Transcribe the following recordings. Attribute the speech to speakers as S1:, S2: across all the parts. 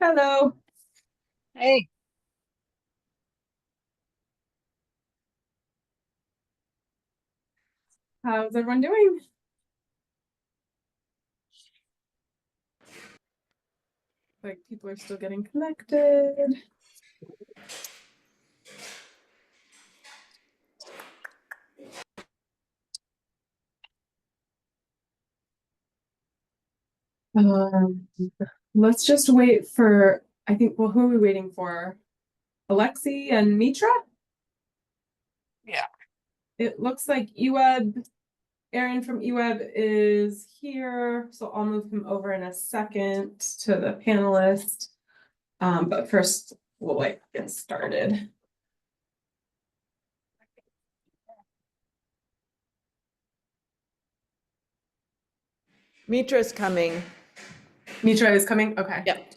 S1: Hello,
S2: Hey,
S1: how's everyone doing? Like people are still getting connected. Um, let's just wait for, I think, well, who are we waiting for? Alexi and Mitra?
S2: yeah,
S1: It looks like eWeb, Aaron from eWeb is here, so I'll move him over in a second to the panelist. But first we'll get started.
S2: Mitra's coming.
S1: Mitra is coming? Okay.
S2: Yep.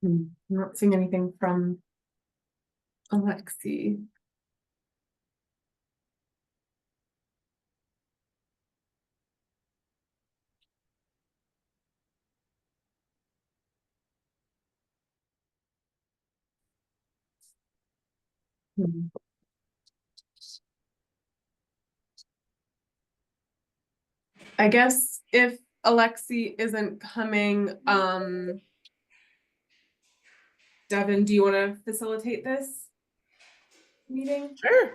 S1: I'm not seeing anything from Alexi. Hmm. I guess if Alexi isn't coming, Devin, do you want to facilitate this meeting?
S2: Sure.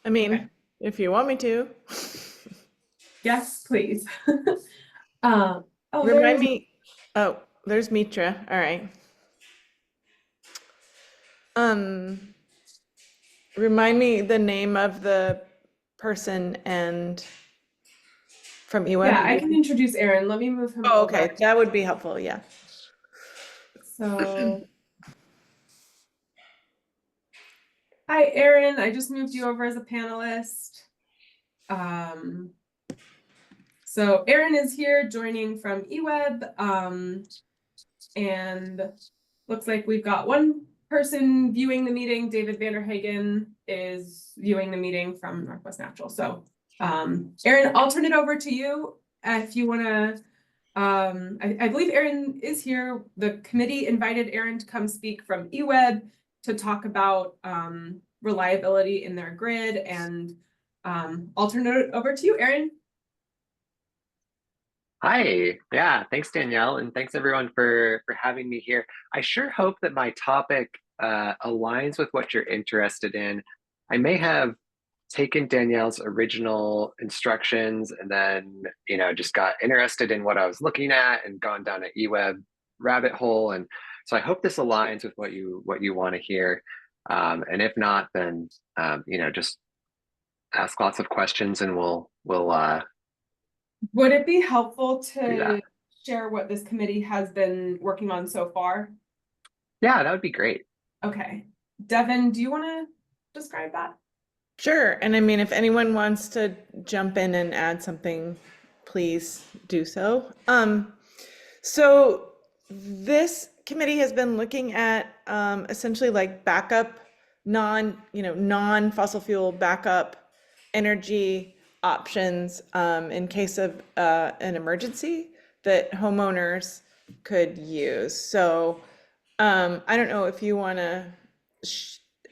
S2: I
S1: Okay.
S2: mean, if you want me to.
S1: Yes, please. Oh,
S2: Remind
S1: there's,
S2: me. Oh, there's Mitra. All right. Um, Remind me the name of the person and from
S1: yeah,
S2: eWeb.
S1: I can introduce Aaron. Let me move him
S2: Oh,
S1: over.
S2: okay. That would be helpful. Yeah.
S1: So, hi, Aaron. I just moved you over as a panelist. Um, so Aaron is here joining from eWeb. And looks like we've got one person viewing the meeting. David Vanderhagen is viewing the meeting from Northwest Natural. So, Aaron, I'll turn it over to you if you want to. I believe Aaron is here. The committee invited Aaron to come speak from eWeb to talk about reliability in their grid. And I'll turn it over to you, Aaron.
S3: Hi, yeah, thanks Danielle, and thanks everyone for having me here. I sure hope that my topic aligns with what you're interested in. I may have taken Danielle's original instructions and then, just got interested in what I was looking at and gone down an eWeb rabbit hole. And so I hope this aligns with what you want to hear. And if not, then just ask lots of questions and we'll
S1: Would it be helpful
S3: do that.
S1: to share what this committee has been working on so far?
S3: Yeah, that would be great.
S1: Okay. Devin, do you want to describe that?
S2: Sure. And I mean, if anyone wants to jump in and add something, please do so. So this committee has been looking at essentially like backup, non-fossil fuel backup energy options in case of an emergency that homeowners could use. So I don't know if you want to,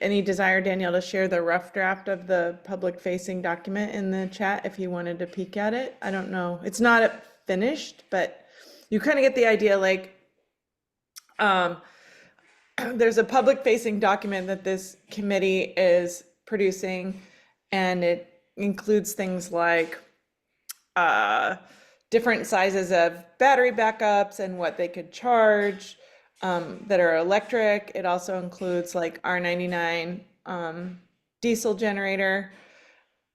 S2: any desire, Danielle, to share the rough draft of the public facing document in the chat if you wanted to peek at it. I don't know. It's not finished, but you kind of get the idea. Like, um, there's a public facing document that this committee is producing, and it includes things like uh, different sizes of battery backups and what they could charge that are electric. It also includes like R99 diesel generator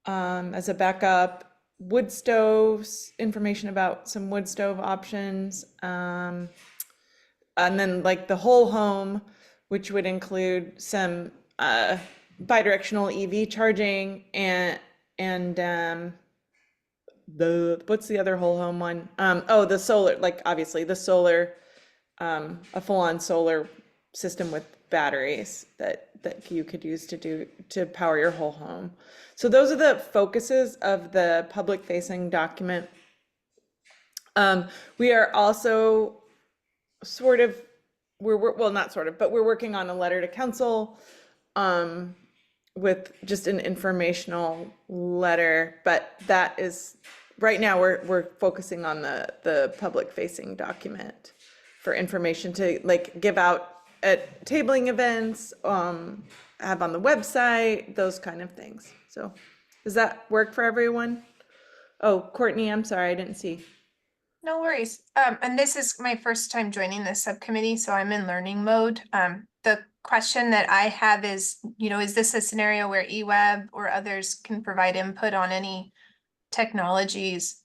S2: as a backup, wood stoves, information about some wood stove options, and then like the whole home, which would include some bidirectional EV charging and what's the other whole home one? Oh, the solar, like obviously the solar, a full-on solar system with batteries that you could use to power your whole home. So those are the focuses of the public facing document. We are also sort of, well, not sort of, but we're working on a letter to council with just an informational letter, but that is, right now we're focusing on the public facing document for information to like give out at tabling events, have on the website, those kind of things. So does that work for everyone? Oh, Courtney, I'm sorry, I didn't see.
S4: No worries. And this is my first time joining this subcommittee, so I'm in learning mode. The question that I have is, is this a scenario where eWeb or others can provide input on any technologies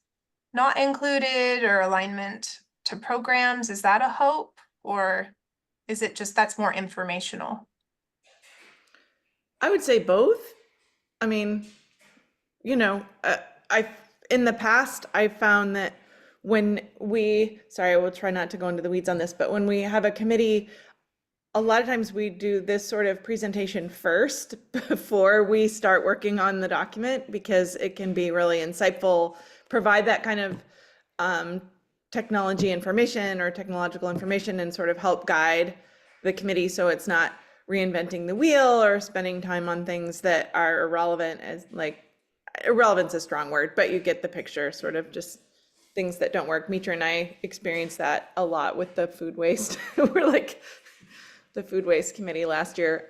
S4: not included or alignment to programs? Is that a hope, or is it just that's more informational?
S2: I would say both. I mean, I in the past I found that when sorry, I will try not to go into the weeds on this, but when we have a committee, a lot of times we do this sort of presentation first before we start working on the document, because it can be really insightful, provide that kind of technology information or technological information, and sort of help guide the committee so it's not reinventing the wheel or spending time on things that are irrelevant. As like, irrelevant's a strong word, but you get the picture, sort of just things that don't work. Mitra and I experienced that a lot with the food waste. We're like the food waste committee last year.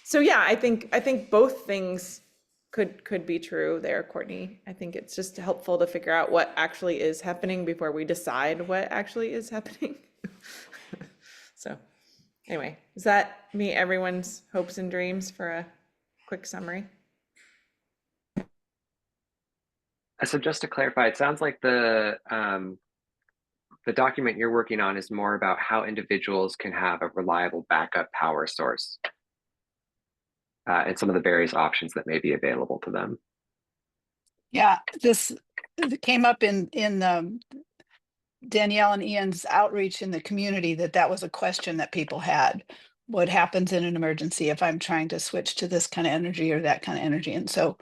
S2: So yeah, I think both things could be true there, Courtney. I think it's just helpful to figure out what actually is happening before we decide what actually is happening. So anyway, does that meet everyone's hopes and dreams for a quick summary?
S3: So just to clarify, it sounds like the document you're working on is more about how individuals can have a reliable backup power source and some of the various options that may be available to them.
S5: Yeah, this came up in Danielle and Ian's outreach in the community, that was a question that people had. What happens in an emergency if I'm trying to switch to this kind of energy or that kind of energy? And so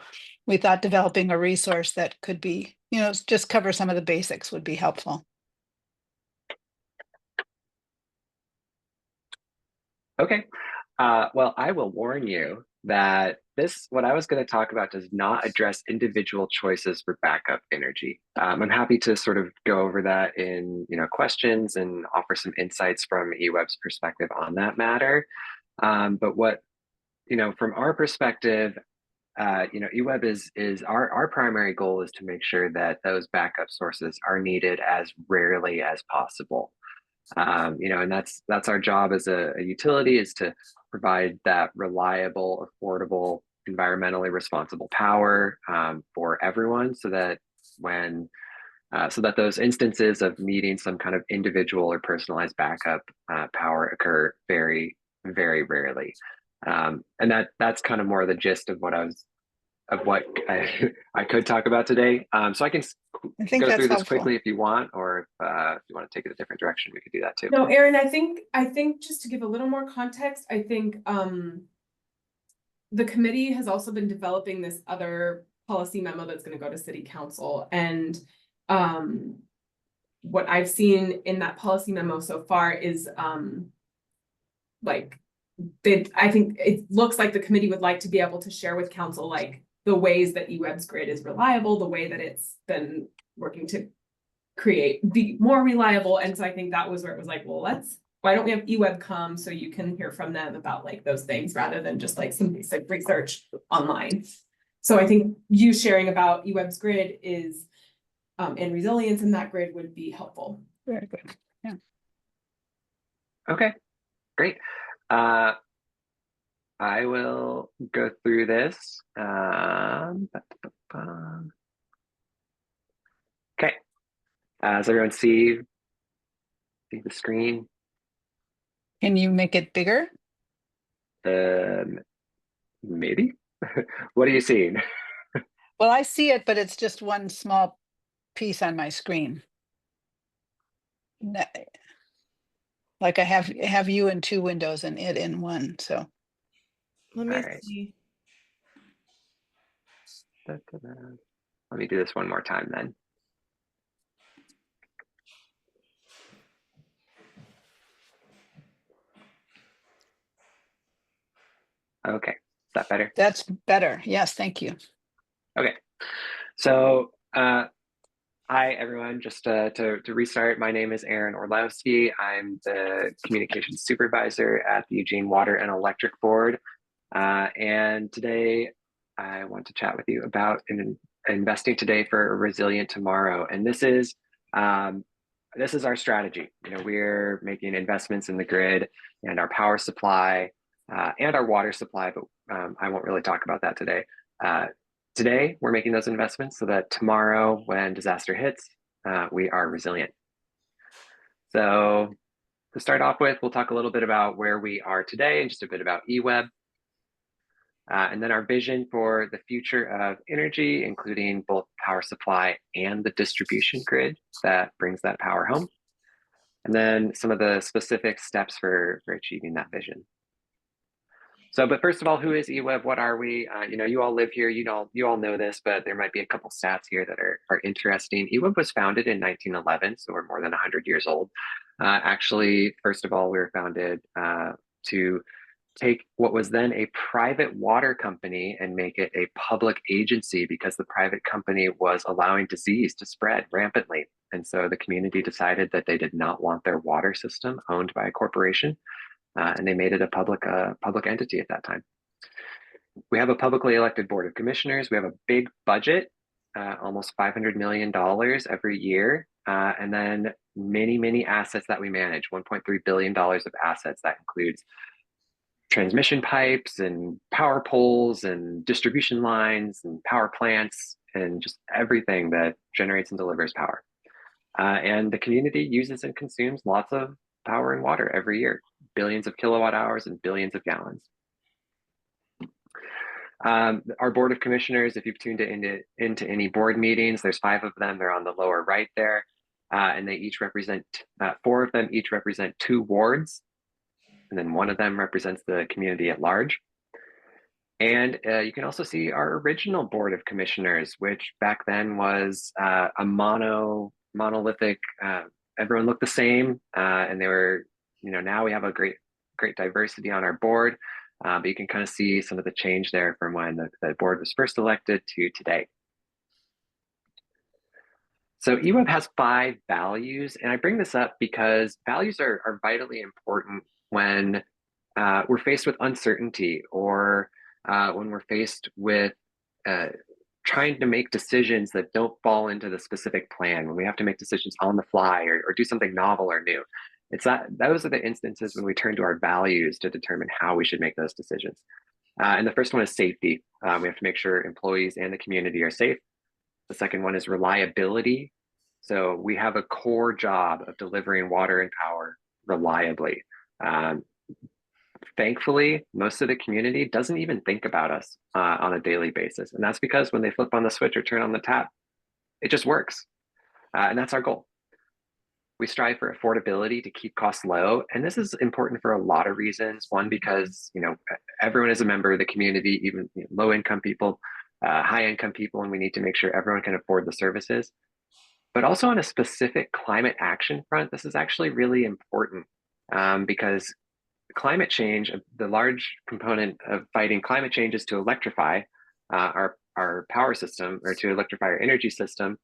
S5: we thought developing a resource that could be, just cover some of the basics would be helpful.
S3: Okay. Well, I will warn you that what I was going to talk about does not address individual choices for backup energy. I'm happy to sort of go over that in questions and offer some insights from eWeb's perspective on that matter. But what from our perspective, eWeb is our primary goal is to make sure that those backup sources are needed as rarely as possible. And that's our job as a utility, is to provide that reliable, affordable, environmentally responsible power for everyone, so that those instances of needing some kind of individual or personalized backup power occur very, very rarely. And that's kind of more the gist of what I could talk about today. So I can
S5: I think
S3: go
S5: that's
S3: through this
S5: helpful.
S3: quickly if you want, or if you want to take it a different direction, we could do that too.
S1: No, Erin, I think just to give a little more context, I think the committee has also been developing this other policy memo that's going to go to city council. And what I've seen in that policy memo so far is I think it looks like the committee would like to be able to share with council like the ways that eWeb's grid is reliable, the way that it's been working to be more reliable. And so I think that was where it was like, well, why don't we have eWeb come so you can hear from them about like those things rather than just like some basic research online. So I think you sharing about eWeb's grid is and resilience in that grid would be helpful.
S5: Very good. Yeah.
S3: Okay, great. I will go through this. Okay. Does everyone see the screen?
S5: Can you make it bigger?
S3: Maybe. What are you seeing?
S5: Well, I see it, but it's just one small piece on my screen. Like I have you in two windows and it in one, so.
S2: Let me
S3: All right.
S2: see.
S3: Da-da-da. Let me do this one more time then. Okay, is that better?
S5: That's better. Yes, thank you.
S3: Okay, so hi everyone. Just to restart, my name is Aaron Orlowski. I'm the communications supervisor at the Eugene Water and Electric Board, and today I want to chat with you about investing today for a resilient tomorrow. And this is our strategy. You know, we're making investments in the grid and our power supply and our water supply, but I won't really talk about that today. Today, we're making those investments so that tomorrow, when disaster hits, we are resilient. So to start off with, we'll talk a little bit about where we are today and just a bit about eWeb. And then our vision for the future of energy, including both power supply and the distribution grid that brings that power home. And then some of the specific steps for achieving that vision. So, but first of all, who is eWeb? What are we? You know, you all live here. You all know this, but there might be a couple stats here that are interesting. eWeb was founded in 1911, so we're more than 100 years old. Actually, first of all, we were founded to take what was then a private water company and make it a public agency because the private company was allowing disease to spread rampantly. And so the community decided that they did not want their water system owned by a corporation. And they made it a public entity at that time. We have a publicly elected board of commissioners. We have a big budget, almost $500 million every year, and then many assets that we manage, $1.3 billion of assets. That includes transmission pipes and power poles and distribution lines and power plants and just everything that generates and delivers power. And the community uses and consumes lots of power and water every year, billions of kilowatt hours and billions of gallons. Our board of commissioners, if you've tuned into any board meetings, there's 5 of them. They're on the lower right there, and they each represent 4 of them each represent 2 wards, and then 1 of them represents the community at large. And you can also see our original board of commissioners, which back then was a monolithic. Everyone looked the same, and they were, you know, now we have a great diversity on our board, but you can kind of see some of the change there from when the board was first elected to today. So eWeb has 5 values, and I bring this up because values are vitally important when we're faced with uncertainty or when we're faced with trying to make decisions that don't fall into the specific plan, when we have to make decisions on the fly or do something novel or new. Those are the instances when we turn to our values to determine how we should make those decisions. And the first one is safety. We have to make sure employees and the community are safe. The second one is reliability. So we have a core job of delivering water and power reliably. Thankfully, most of the community doesn't even think about us on a daily basis. And that's because when they flip on the switch or turn on the tap, it just works. And that's our goal. We strive for affordability to keep costs low. And this is important for a lot of reasons. One, because, you know, everyone is a member of the community, even low income people, high income people, and we need to make sure everyone can afford the services. But also on a specific climate action front, this is actually really important because climate change, the large component of fighting climate change is to electrify our power system, or to electrify our energy system,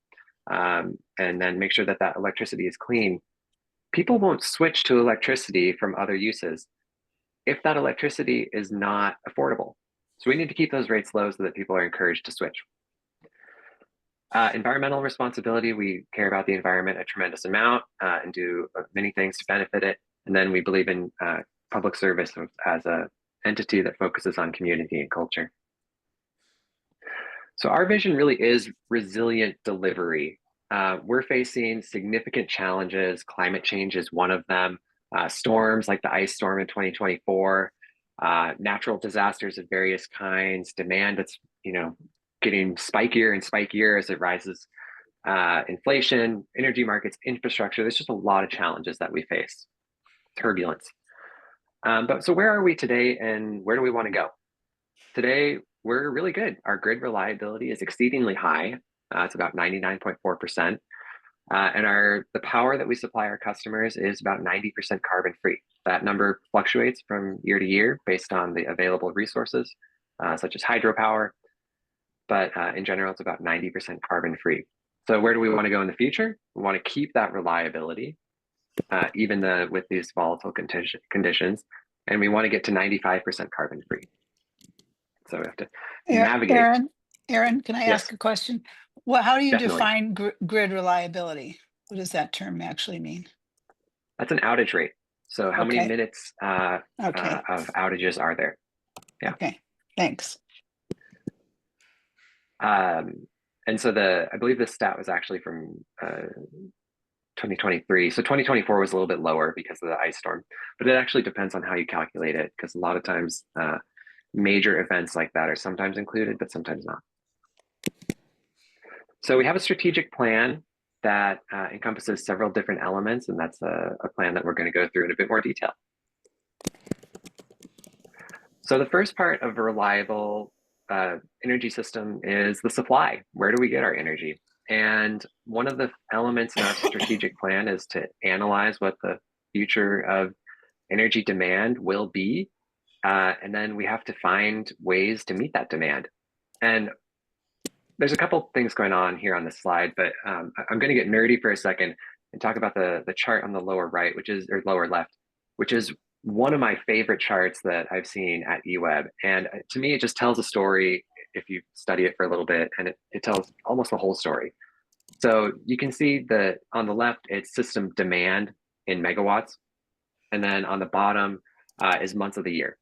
S3: and then make sure that electricity is clean. People won't switch to electricity from other uses if that electricity is not affordable. So we need to keep those rates low so that people are encouraged to switch. Environmental responsibility, we care about the environment a tremendous amount and do many things to benefit it. And then we believe in public service as an entity that focuses on community and culture. So our vision really is resilient delivery. We're facing significant challenges. Climate change is one of them. Storms like the ice storm in 2024, natural disasters of various kinds, demand that's, you know, getting spikier and spikier as it rises inflation, energy markets, infrastructure. There's just a lot of challenges that we face, turbulence. But so where are we today and where do we want to go? Today, we're really good. Our grid reliability is exceedingly high. It's about 99.4%. And the power that we supply our customers is about 90% carbon free. That number fluctuates from year to year based on the available resources, such as hydropower. But in general, it's about 90% carbon free. So where do we want to go in the future? We want to keep that reliability, even with these volatile conditions, and we want to get to 95% carbon free. So we have to navigate.
S5: Aaron, can I
S3: Yes.
S5: ask a question? Well, how do you
S3: Definitely.
S5: define grid reliability? What does that term actually mean?
S3: That's an outage rate. So how many
S5: Okay.
S3: minutes
S5: Okay.
S3: of outages are there? Yeah.
S5: Okay, thanks.
S3: And so I believe this stat was actually from 2023. So 2024 was a little bit lower because of the ice storm, but it actually depends on how you calculate it, because a lot of times major events like that are sometimes included, but sometimes not. So we have a strategic plan that encompasses several different elements, and that's a plan that we're going to go through in a bit more detail. So the first part of a reliable energy system is the supply. Where do we get our energy? And one of the elements in our strategic plan is to analyze what the future of energy demand will be. And then we have to find ways to meet that demand. And there's a couple things going on here on this slide, but I'm going to get nerdy for a second and talk about the chart on the lower right, or lower left, which is one of my favorite charts that I've seen at eWeb. And to me, it just tells a story if you study it for a little bit, and it tells almost the whole story. So you can see that on the left, it's system demand in megawatts. And then on the bottom is months of the year.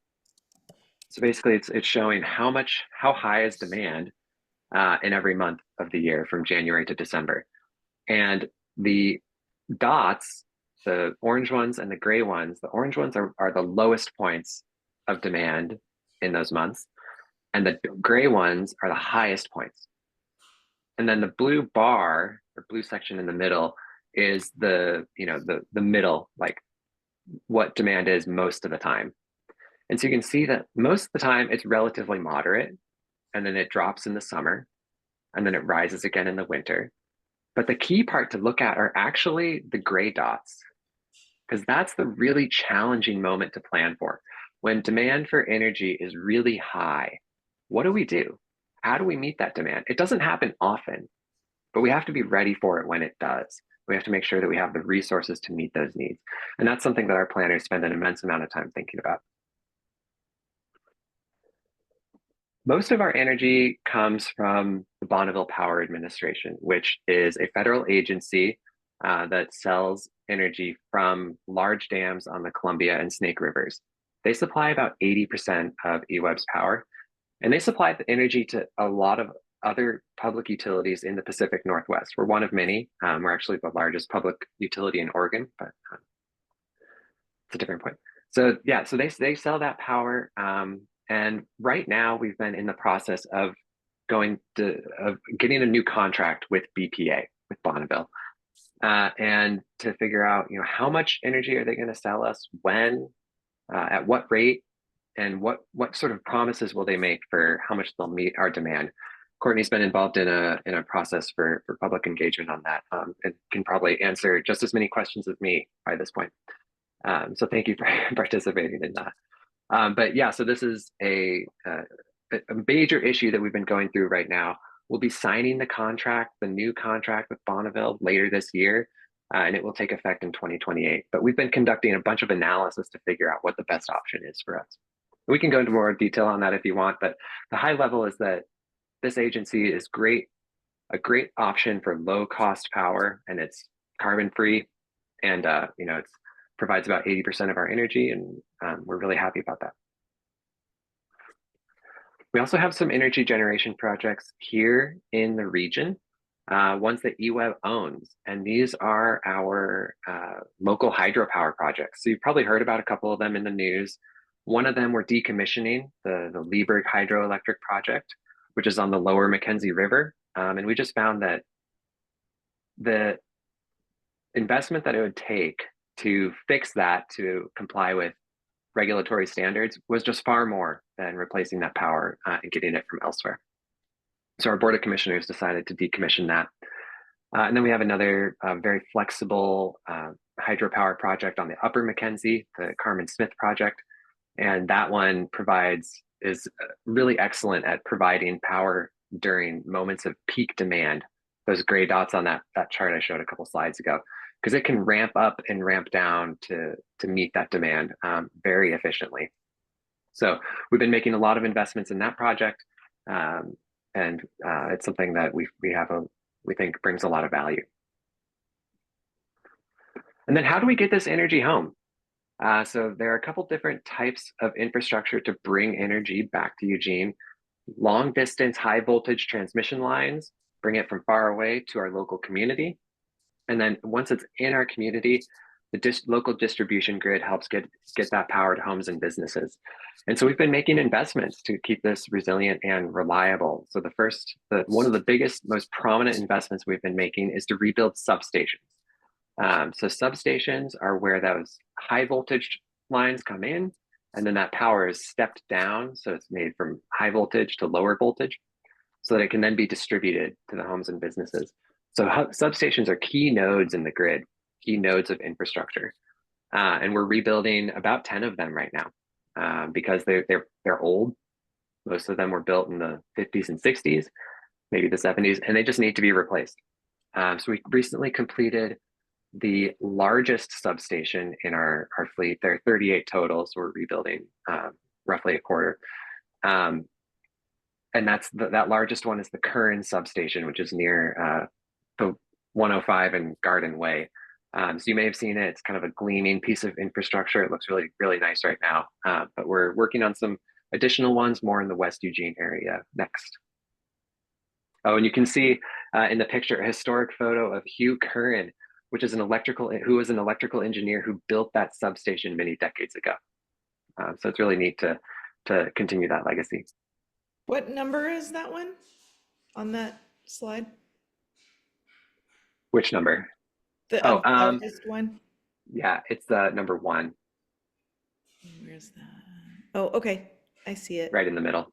S3: So basically it's showing how high is demand in every month of the year from January to December. And the dots, the orange ones and the gray ones, the orange ones are the lowest points of demand in those months. And the gray ones are the highest points. And then the blue bar or blue section in the middle is the middle, like what demand is most of the time. And so you can see that most of the time it's relatively moderate, and then it drops in the summer, and then it rises again in the winter. But the key part to look at are actually the gray dots, because that's the really challenging moment to plan for. When demand for energy is really high, what do we do? How do we meet that demand? It doesn't happen often, but we have to be ready for it when it does. We have to make sure that we have the resources to meet those needs. And that's something that our planners spend an immense amount of time thinking about. Most of our energy comes from the Bonneville Power Administration, which is a federal agency that sells energy from large dams on the Columbia and Snake Rivers. They supply about 80% of eWeb's power, and they supply the energy to a lot of other public utilities in the Pacific Northwest. We're one of many. We're actually the largest public utility in Oregon, but it's a different point. So yeah, so they sell that power. And right now we've been in the process of getting a new contract with BPA, with Bonneville, and to figure out, how much energy are they going to sell us, when, at what rate, and what sort of promises will they make for how much they'll meet our demand. Courtney's been involved in a process for public engagement on that, and can probably answer just as many questions as me by this point. So thank you for participating in that. But yeah, so this is a major issue that we've been going through right now. We'll be signing the new contract with Bonneville later this year, and it will take effect in 2028. But we've been conducting a bunch of analysis to figure out what the best option is for us. We can go into more detail on that if you want, but the high level is that this agency is a great option for low cost power, and it's carbon free, and it provides about 80% of our energy, and we're really happy about that. We also have some energy generation projects here in the region, ones that eWeb owns, and these are our local hydropower projects. So you've probably heard about a couple of them in the news. One of them we're decommissioning, the Lieberg Hydroelectric Project, which is on the lower Mackenzie River. And we just found that the investment that it would take to fix that to comply with regulatory standards was just far more than replacing that power and getting it from elsewhere. So our Board of Commissioners decided to decommission that. And then we have another very flexible hydropower project on the Upper Mackenzie, the Carmen Smith project. And that one is really excellent at providing power during moments of peak demand. Those gray dots on that chart I showed a couple slides ago, because it can ramp up and ramp down to meet that demand very efficiently. So we've been making a lot of investments in that project, and it's something that we think brings a lot of value. And then how do we get this energy home? So there are a couple different types of infrastructure to bring energy back to Eugene. Long distance, high voltage transmission lines bring it from far away to our local community. And then once it's in our community, the local distribution grid helps get that power to homes and businesses. And so we've been making investments to keep this resilient and reliable. So one of the biggest, most prominent investments we've been making is to rebuild substations. So substations are where those high voltage lines come in, and then that power is stepped down. So it's made from high voltage to lower voltage so that it can then be distributed to the homes and businesses. So substations are key nodes in the grid, key nodes of infrastructure. And we're rebuilding about 10 of them right now because they're old. Most of them were built in the 50s and 60s, maybe the 70s, and they just need to be replaced. So we recently completed the largest substation in our fleet. There are 38 total, so we're rebuilding roughly a quarter. And that largest one is the Curran substation, which is near the 105 and Garden Way. So you may have seen it. It's kind of a gleaming piece of infrastructure. It looks really, really nice right now. But we're working on some additional ones more in the West Eugene area next. Oh, and you can see in the picture a historic photo of Hugh Curran, who was an electrical engineer who built that substation many decades ago. So it's really neat to continue that legacy.
S2: What number is that one on that slide?
S3: Which number?
S2: The largest one?
S3: Yeah, it's the number 1.
S2: Where's that? Oh, okay. I see it.
S3: Right in the middle.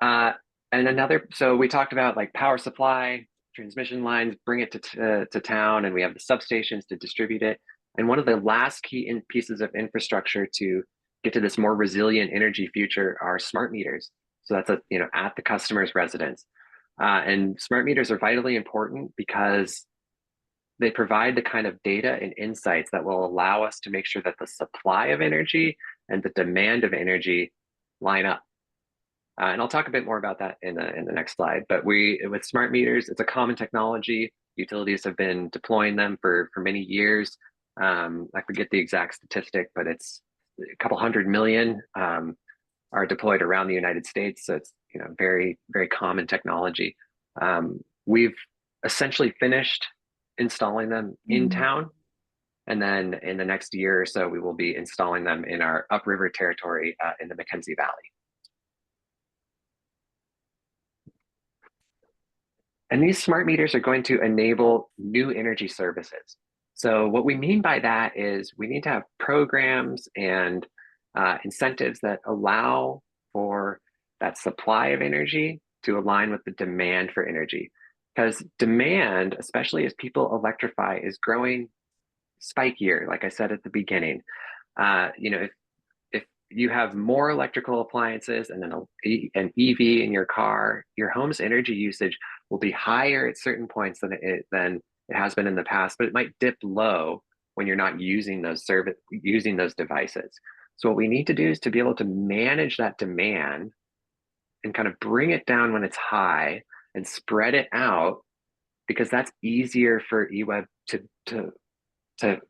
S2: Yep.
S3: So we talked about like power supply, transmission lines, bring it to town, and we have the substations to distribute it. And one of the last key pieces of infrastructure to get to this more resilient energy future are smart meters. So that's at the customer's residence. And smart meters are vitally important because they provide the kind of data and insights that will allow us to make sure that the supply of energy and the demand of energy line up. And I'll talk a bit more about that in the next slide. But with smart meters, it's a common technology. Utilities have been deploying them for many years. I forget the exact statistic, but it's a couple 100 million are deployed around the United States. So it's very, very common technology. We've essentially finished installing them in town. And then in the next year or so, we will be installing them in our upriver territory in the Mackenzie Valley. And these smart meters are going to enable new energy services. So what we mean by that is we need to have programs and incentives that allow for that supply of energy to align with the demand for energy. Because demand, especially as people electrify, is growing spikier, like I said at the beginning. If you have more electrical appliances and then an EV in your car, your home's energy usage will be higher at certain points than it has been in the past, but it might dip low when you're not using those devices. So what we need to do is to be able to manage that demand and kind of bring it down when it's high and spread it out, because that's easier for eWeb to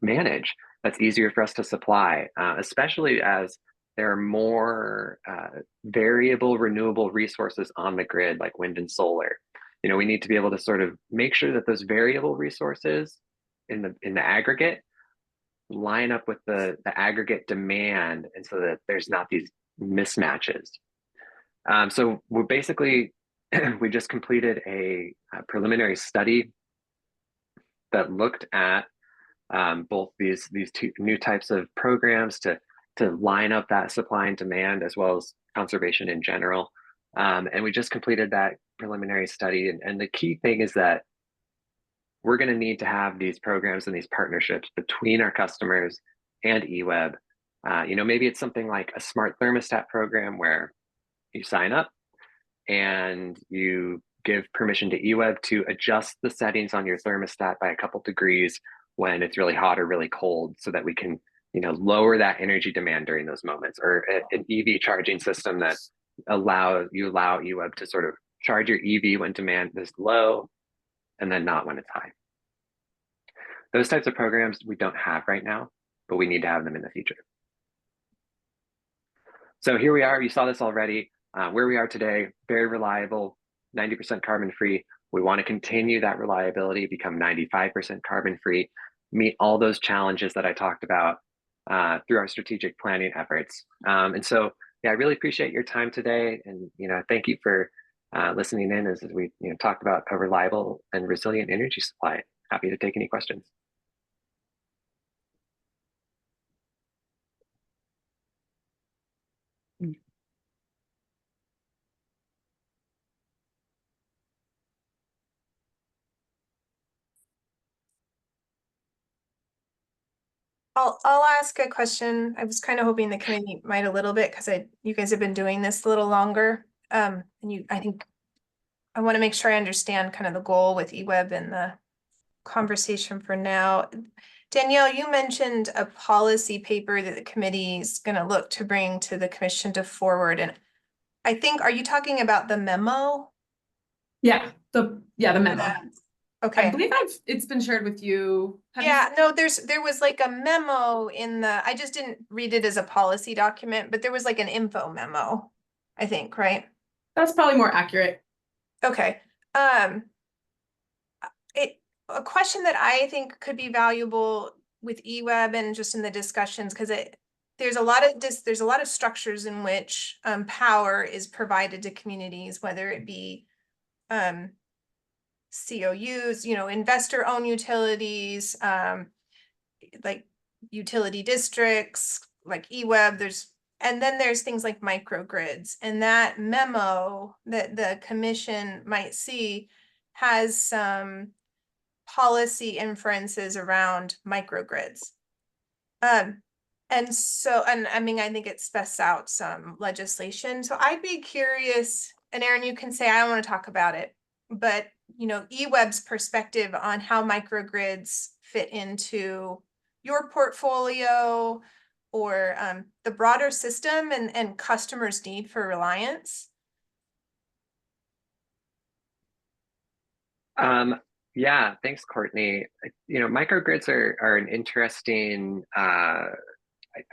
S3: manage. That's easier for us to supply, especially as there are more variable renewable resources on the grid, like wind and solar. We need to be able to sort of make sure that those variable resources in the aggregate line up with the aggregate demand, and so that there's not these mismatches. So we're basically we just completed a preliminary study that looked at both these two new types of programs to line up that supply and demand, as well as conservation in general. And we just completed that preliminary study. And the key thing is that we're going to need to have these programs and these partnerships between our customers and eWeb. Maybe it's something like a smart thermostat program where you sign up and you give permission to eWeb to adjust the settings on your thermostat by a couple degrees when it's really hot or really cold, so that we can lower that energy demand during those moments. Or an EV charging system that allow eWeb to sort of charge your EV when demand is low and then not when it's high. Those types of programs we don't have right now, but we need to have them in the future. So here we are. You saw this already. Where we are today, very reliable, 90% carbon free. We want to continue that reliability, become 95% carbon free, meet all those challenges that I talked about through our strategic planning efforts. And so, yeah, I really appreciate your time today. And, thank you for listening in as we talked about a reliable and resilient energy supply. Happy to take any questions.
S4: I'll ask a question. I was kind of hoping the committee might a little bit, because you guys have been doing this a little longer. And I think I want to make sure I understand kind of the goal with eWeb and the conversation for now. Danielle, you mentioned a policy paper that the committee is going to look to bring to the commission to forward. And I think, are you talking about the memo?
S1: Yeah, the memo. I
S4: Okay.
S1: believe it's been shared with you. Have you-
S4: Yeah, no, there was like a memo I just didn't read it as a policy document, but there was like an info memo, I think, right?
S1: That's probably more accurate.
S4: Okay. A question that I think could be valuable with eWeb and just in the discussions, because there's a lot of structures in which power is provided to communities, whether it be COUs, investor-owned utilities, like utility districts, like eWeb. And then there's things like microgrids. And that memo that the commission might see has some policy inferences around microgrids. And I mean, I think it specs out some legislation. So I'd be curious, and Aaron, you can say, I don't want to talk about it, but eWeb's perspective on how microgrids fit into your portfolio or the broader system and customers' need for reliance.
S3: Yeah, thanks, Courtney. Microgrids are an interesting, I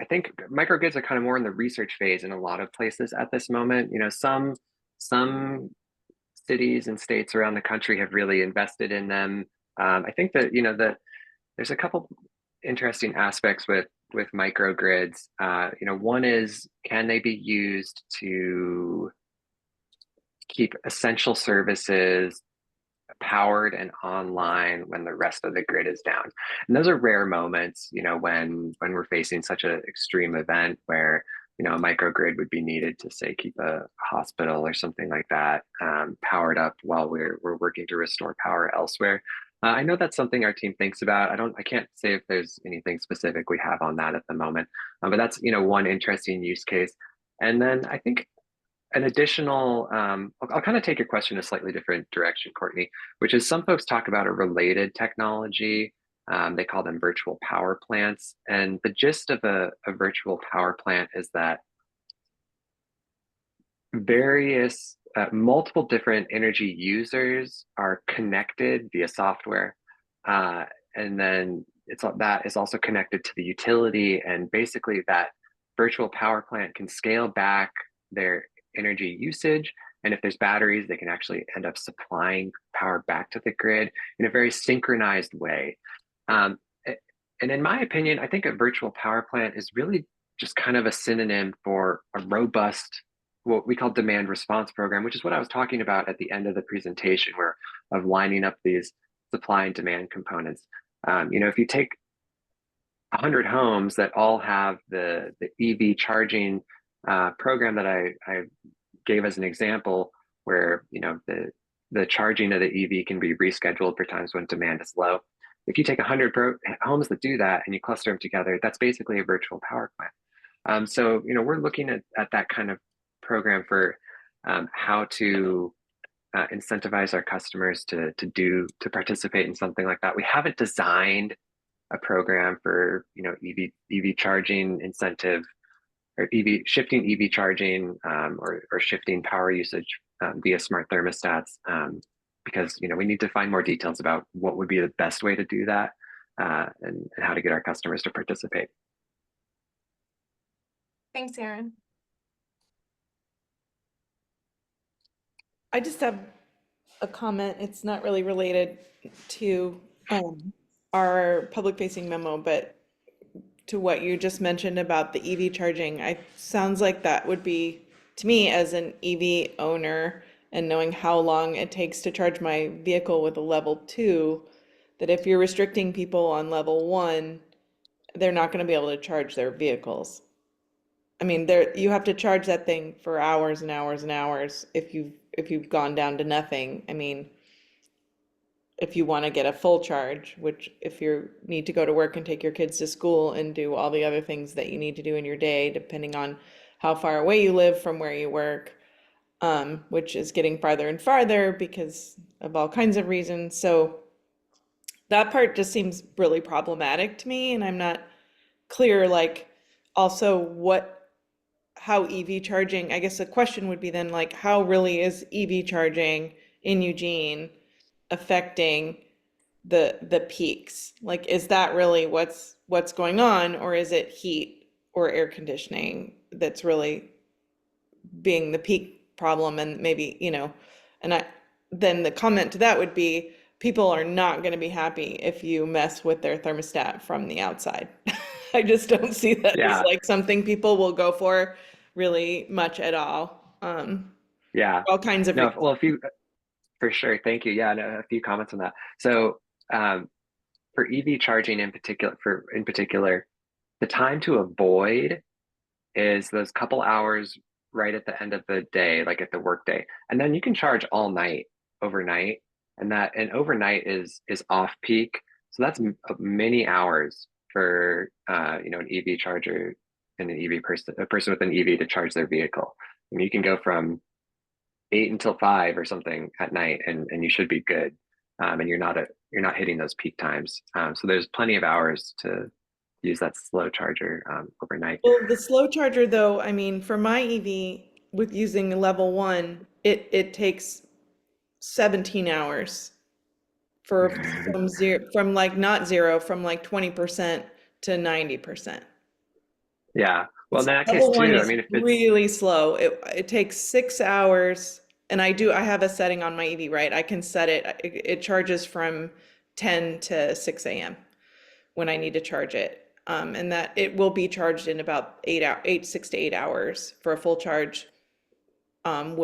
S3: think microgrids are kind of more in the research phase in a lot of places at this moment. Some cities and states around the country have really invested in them. I think that, there's a couple interesting aspects with microgrids. One is, can they be used to keep essential services powered and online when the rest of the grid is down? And those are rare moments, when we're facing such an extreme event where, a microgrid would be needed to, say, keep a hospital or something like that powered up while we're working to restore power elsewhere. I know that's something our team thinks about. I can't say if there's anything specific we have on that at the moment, but that's, one interesting use case. And then I think an additional, I'll kind of take your question in a slightly different direction, Courtney, which is some folks talk about a related technology. They call them virtual power plants. And the gist of a virtual power plant is that various, multiple different energy users are connected via software. And then that is also connected to the utility. And basically that virtual power plant can scale back their energy usage. And if there's batteries, they can actually end up supplying power back to the grid in a very synchronized way. And in my opinion, I think a virtual power plant is really just kind of a synonym for a robust what we call demand response program, which is what I was talking about at the end of the presentation, where of lining up these supply and demand components. If you take 100 homes that all have the EV charging program that I gave as an example, where the charging of the EV can be rescheduled for times when demand is low. If you take 100 homes that do that and you cluster them together, that's basically a virtual power plant. So we're looking at that kind of program for how to incentivize our customers to participate in something like that. We haven't designed a program for EV charging incentive, or shifting EV charging, or shifting power usage via smart thermostats, because we need to find more details about what would be the best way to do that, and how to get our customers to participate.
S4: Thanks, Aaron.
S2: I just have a comment. It's not really related to our public-facing memo, but to what you just mentioned about the EV charging. Sounds like that would be, to me, as an EV owner and knowing how long it takes to charge my vehicle with a level 2, that if you're restricting people on level 1, they're not going to be able to charge their vehicles. I mean, you have to charge that thing for hours and hours and hours if you've gone down to nothing. I mean, if you want to get a full charge, which if you need to go to work and take your kids to school and do all the other things that you need to do in your day, depending on how far away you live from where you work, which is getting farther and farther because of all kinds of reasons. So that part just seems really problematic to me, and I'm not clear, like, also how EV charging, I guess the question would be then, like, how really is EV charging in Eugene affecting the peaks? Like, is that really what's going on, or is it heat or air conditioning that's really being the peak problem? And maybe, then the comment to that would be, people are not going to be happy if you mess with their thermostat from the outside. I just don't see that as like something people will go for really much at all.
S3: Yeah.
S2: All kinds of
S3: No, well, for sure. Thank you. Yeah, no, a few comments on that. So for EV charging in particular, the time to avoid is those couple hours right at the end of the day, like at the work day. And then you can charge all night, overnight. And overnight is off peak. So that's many hours for an EV charger and a person with an EV to charge their vehicle. I mean, you can go from 8 until 5 or something at night, and you should be good. And you're not hitting those peak times. So there's plenty of hours to use that slow charger overnight.
S2: Well, the slow charger, though, I mean, for my EV with using level 1, it takes 17 hours from like not zero, from like 20% to 90%.
S3: Yeah. Well, in that case
S2: Level 1
S3: too, I
S2: is
S3: mean, if it's
S2: really slow. It takes 6 hours, and I have a setting on my EV, right? I can set it. It charges from 10 to 6 a.m. when I need to charge it. And that it will be charged in about 6 to 8 hours for a full charge. And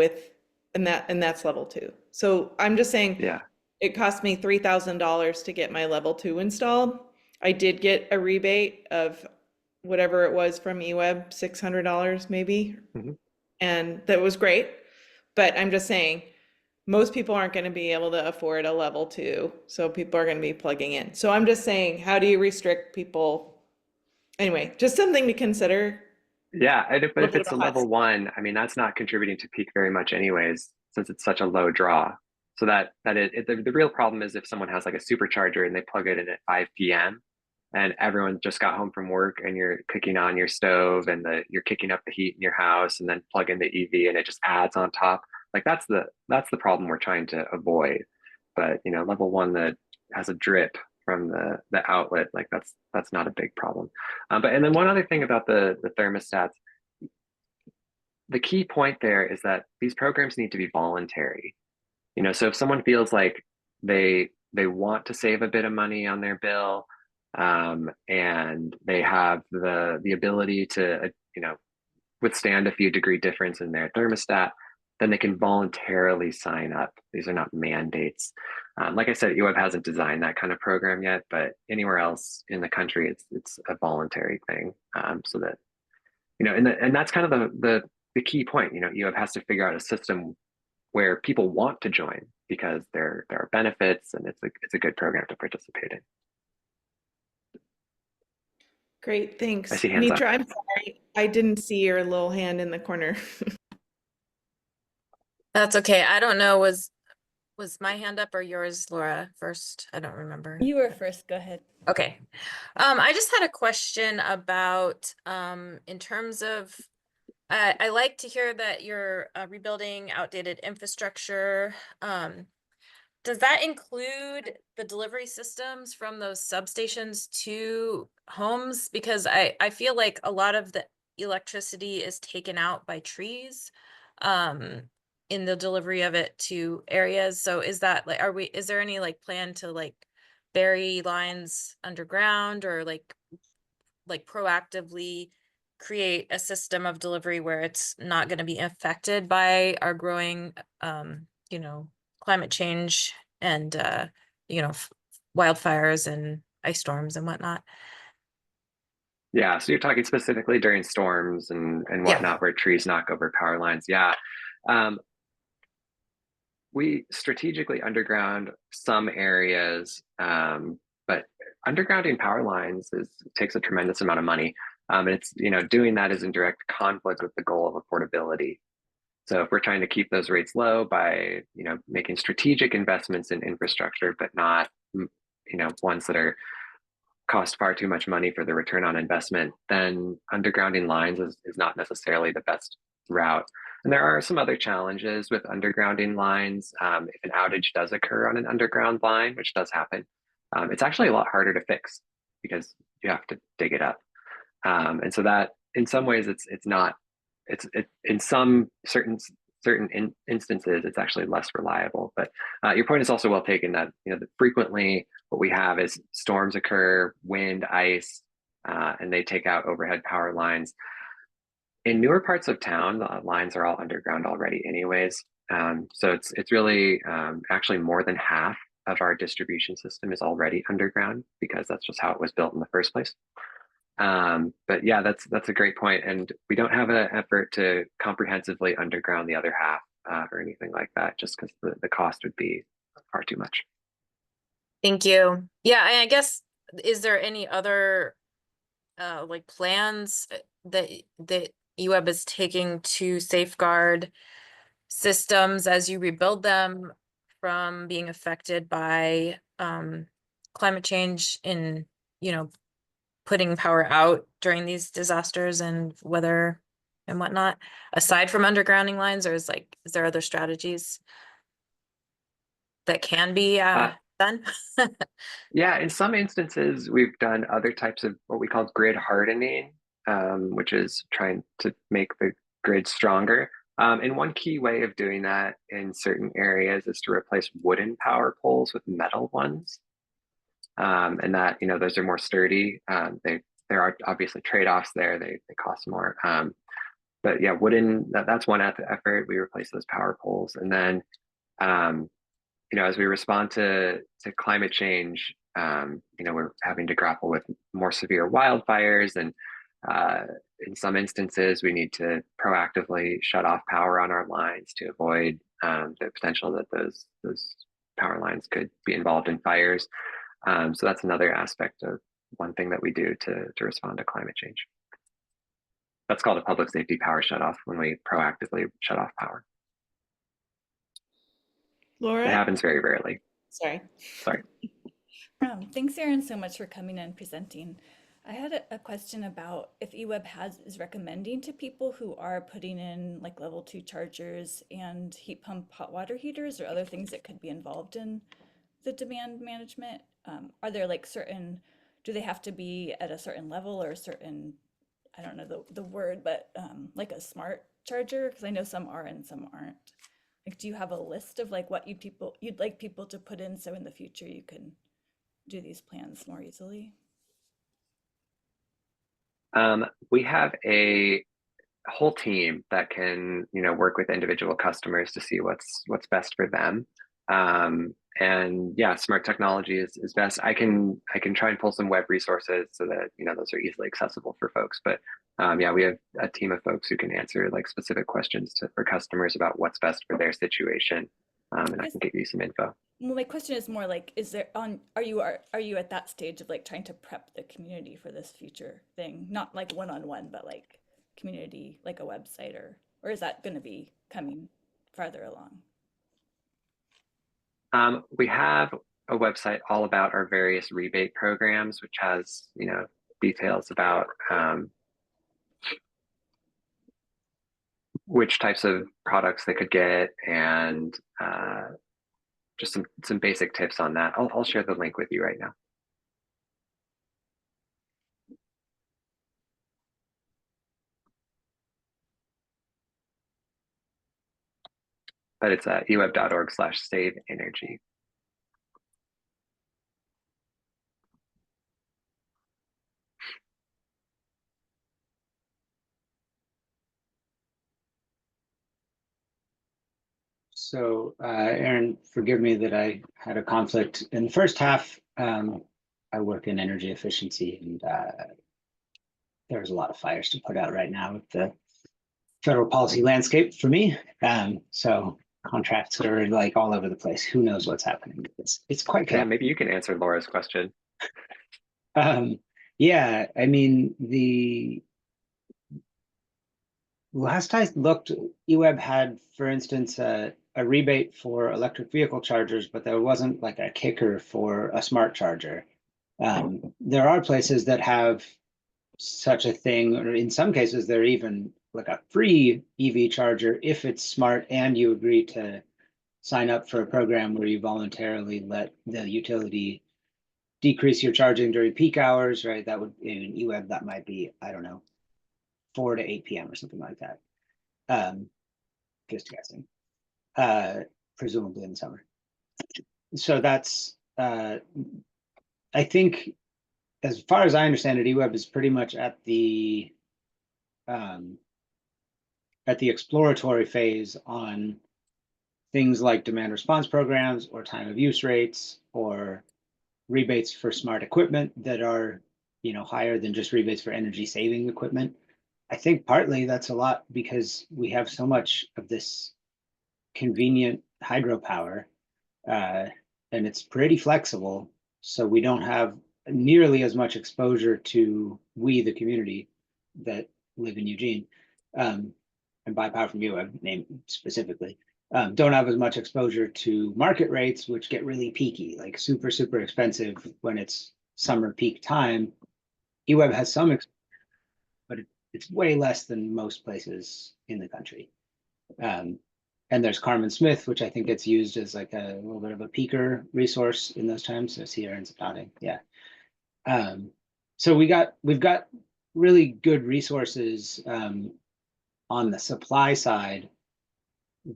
S2: that's level 2. So I'm just saying,
S3: yeah.
S2: it cost me $3,000 to get my level 2 installed. I did get a rebate of whatever it was from eWeb, $600 maybe.
S3: Mhm.
S2: And that was great. But I'm just saying, most people aren't going to be able to afford a level 2. So people are going to be plugging in. So I'm just saying, how do you restrict people? Anyway, just something to consider.
S3: Yeah, but if it's a
S2: Little hot
S3: level 1, I mean, that's not contributing to peak very much anyways, since it's such a low draw. So the real problem is if someone has like a supercharger and they plug it in at 5 p.m. and everyone just got home from work and you're cooking on your stove and you're kicking up the heat in your house, and then plug in the EV and it just adds on top. Like that's the problem we're trying to avoid. But level 1 that has a drip from the outlet, like that's not a big problem. And then one other thing about the thermostats, the key point there is that these programs need to be voluntary. So if someone feels like they want to save a bit of money on their bill, and they have the ability to withstand a few degree difference in their thermostat, then they can voluntarily sign up. These are not mandates. Like I said, UWeb hasn't designed that kind of program yet, but anywhere else in the country, it's a voluntary thing. So that, and that's kind of the key point. UWeb has to figure out a system where people want to join because there are benefits and it's a good program to participate in.
S2: Great, thanks.
S3: I see hands up.
S2: Nitra, I'm sorry, I didn't see your little hand in the corner.
S6: That's okay. I don't know, was my hand up or yours, Laura, first? I don't remember.
S7: You were first, go ahead.
S6: Okay. I just had a question about, in terms of, I like to hear that you're rebuilding outdated infrastructure. Does that include the delivery systems from those substations to homes? Because I feel like a lot of the electricity is taken out by trees, in the delivery of it to areas. So is that like, is there any like plan to like bury lines underground or like proactively create a system of delivery where it's not going to be affected by our growing, climate change and, wildfires and ice storms and whatnot?
S3: Yeah, so you're talking specifically during storms and whatnot, where trees knock over power lines. Yeah. We strategically underground some areas, but undergrounding power lines takes a tremendous amount of money. And it's, doing that is in direct conflict with the goal of affordability. So if we're trying to keep those rates low by, making strategic investments in infrastructure, but not, ones that are cost far too much money for the return on investment, then undergrounding lines is not necessarily the best route. And there are some other challenges with undergrounding lines. If an outage does occur on an underground line, which does happen, it's actually a lot harder to fix because you have to dig it up. And so that in some ways in some certain instances, it's actually less reliable. But your point is also well taken that, that frequently what we have is storms occur, wind, ice, and they take out overhead power lines. In newer parts of town, the lines are all underground already anyways. So it's really actually more than half of our distribution system is already underground because that's just how it was built in the first place. But yeah, that's a great point. And we don't have an effort to comprehensively underground the other half or anything like that, just because the cost would be far too much.
S6: Thank you. Yeah, I guess, is there any other like plans that UWeb is taking to safeguard systems as you rebuild them from being affected by climate change in, putting power out during these disasters and weather and whatnot, aside from undergrounding lines, or is there other strategies that can be done?
S3: Yeah, in some instances, we've done other types of what we call grid hardening, which is trying to make the grid stronger. And one key way of doing that in certain areas is to replace wooden power poles with metal ones. And that, those are more sturdy. There are obviously trade-offs there. They cost more. But yeah, wooden, that's one effort. We replace those power poles. And then, as we respond to climate change, we're having to grapple with more severe wildfires. And in some instances, we need to proactively shut off power on our lines to avoid the potential that those power lines could be involved in fires. So that's another aspect of one thing that we do to respond to climate change. That's called a public safety power shutoff, when we proactively shut off power.
S2: Laura?
S3: It happens very rarely.
S2: Sorry.
S7: Thanks, Erin, so much for coming and presenting. I had a question about if UWeb is recommending to people who are putting in like level 2 chargers and heat pump hot water heaters or other things that could be involved in the demand management. Are there like do they have to be at a certain level or a certain, I don't know the word, but like a smart charger? Because I know some are and some aren't. Like, do you have a list of like what you'd like people to put in so in the future you can do these plans more easily?
S3: We have a whole team that can, work with individual customers to see what's best for them. And yeah, smart technology is best. I can try and pull some web resources so that those are easily accessible for folks. But yeah, we have a team of folks who can answer like specific questions for customers about what's best for their situation, and I can give you some info.
S7: Well, my question is more like, are you at that stage of like trying to prep the community for this future thing? Not like one-on-one, but like community, like a website, or is that going to be coming farther along?
S3: We have a website all about our various rebate programs, which has, details about which types of products they could get, and just some basic tips on that. I'll share the link with you right now. But it's eweb.org/save-energy.
S8: So, Aaron, forgive me that I had a conflict. In the first half, I work in energy efficiency, and there's a lot of fires to put out right now with the federal policy landscape for me. So contracts are like all over the place. Who knows what's happening? It's quite chaotic.
S3: Yeah, maybe you can answer Laura's question.
S8: Yeah, I mean, the last I looked, eWeb had, for instance, a rebate for electric vehicle chargers, but there wasn't like a kicker for a smart charger. There are places that have such a thing, or in some cases, they're even like a free EV charger if it's smart and you agree to sign up for a program where you voluntarily let the utility decrease your charging during peak hours, right? That would, in eWeb, that might be, I don't know, 4 to 8 p.m. or something like that. Just guessing. Presumably in the summer. So that's, I think, as far as I understand it, eWeb is pretty much at the exploratory phase on things like demand response programs or time of use rates or rebates for smart equipment that are, higher than just rebates for energy saving equipment. I think partly that's a lot because we have so much of this convenient hydropower, and it's pretty flexible. So we don't have nearly as much exposure to the community that live in Eugene, and buy power from you, I've named specifically, don't have as much exposure to market rates, which get really peaky, like super, super expensive when it's summer peak time. eWeb has some, but it's way less than most places in the country. And there's Carmen Smith, which I think gets used as like a little bit of a peaker resource in those times. So I see Aaron's nodding. Yeah. So we've got really good resources on the supply side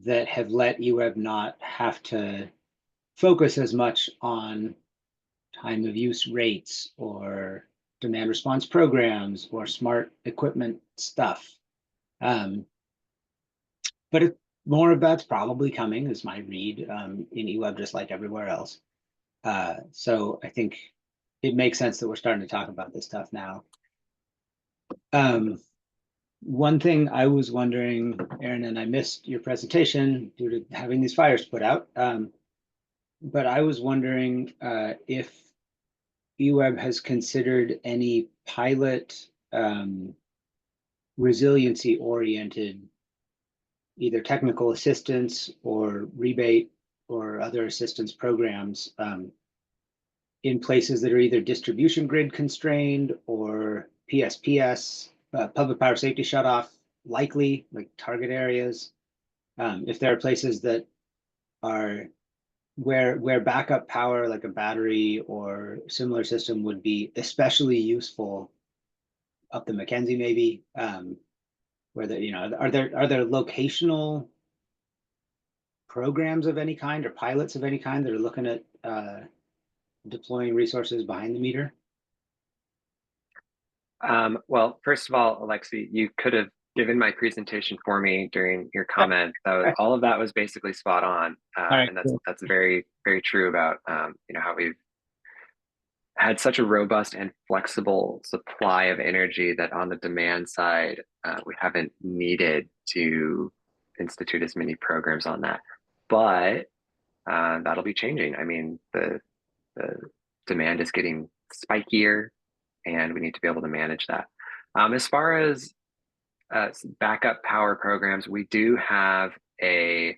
S8: that have let eWeb not have to focus as much on time of use rates or demand response programs or smart equipment stuff. But more of that's probably coming, is my read, in eWeb, just like everywhere else. So I think it makes sense that we're starting to talk about this stuff now. One thing I was wondering, Aaron, and I missed your presentation due to having these fires put out, but I was wondering if eWeb has considered any pilot resiliency-oriented either technical assistance or rebate or other assistance programs in places that are either distribution grid constrained or PSPS, public power safety shutoff, likely, like target areas. If there are places that are where backup power, like a battery or similar system, would be especially useful, up the Mackenzie maybe, where are there locational programs of any kind or pilots of any kind that are looking at deploying resources behind the meter?
S3: Well, first of all, Alexi, you could have given my presentation for me during your comment, all of that was basically spot on.
S8: right,
S3: And
S8: cool.
S3: that's very, very true about, how we've had such a robust and flexible supply of energy that on the demand side, we haven't needed to institute as many programs on that. But that'll be changing. I mean, the demand is getting spikier, and we need to be able to manage that. As far as backup power programs, we do have a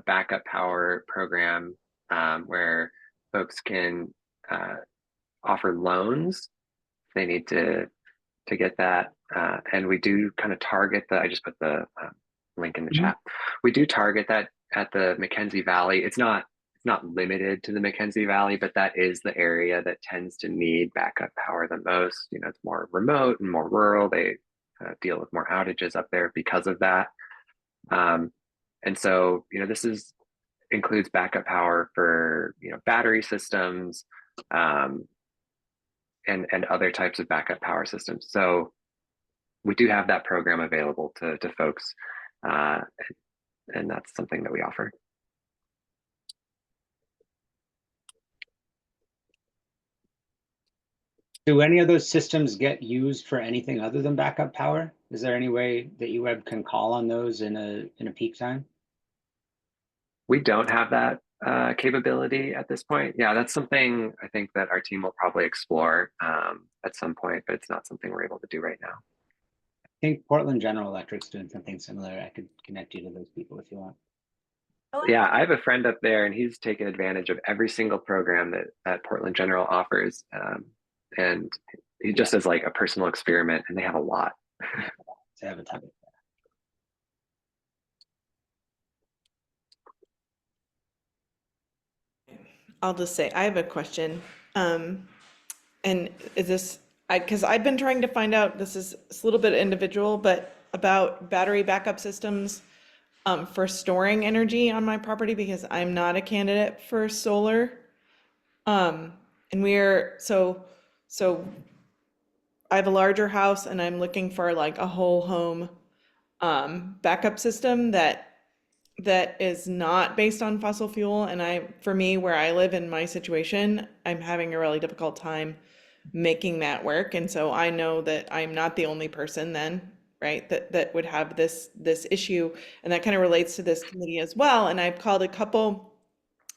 S3: backup power program where folks can offer loans if they need to get that, and we do kind of target the. I just put the link in the chat. We do target that at the Mackenzie Valley. It's not limited to the Mackenzie Valley, but that is the area that tends to need backup power the most. You know, it's more remote and more rural. They deal with more outages up there because of that. And so, this includes backup power for, battery systems, and other types of backup power systems. So we do have that program available to folks, and that's something that we offer.
S8: Do any of those systems get used for anything other than backup power? Is there any way that UWeb can call on those in a peak time?
S3: We don't have that capability at this point. Yeah, that's something I think that our team will probably explore at some point, but it's not something we're able to do right now.
S8: I think Portland General Electric's doing something similar. I could connect you to those people if you want.
S3: Yeah, I have a friend up there, and he's taken advantage of every single program that Portland General offers, and he just as like a personal experiment, and they have a lot.
S8: They have a ton.
S2: I'll just say, I have a question. And is this, because I've been trying to find out, it's a little bit individual, but about battery backup systems for storing energy on my property, because I'm not a candidate for solar. And so I have a larger house, and I'm looking for like a whole home backup system that is not based on fossil fuel. And for me, where I live in my situation, I'm having a really difficult time making that work. And so I know that I'm not the only person then, right, that would have this issue. And that kind of relates to this committee as well. And I've called a couple,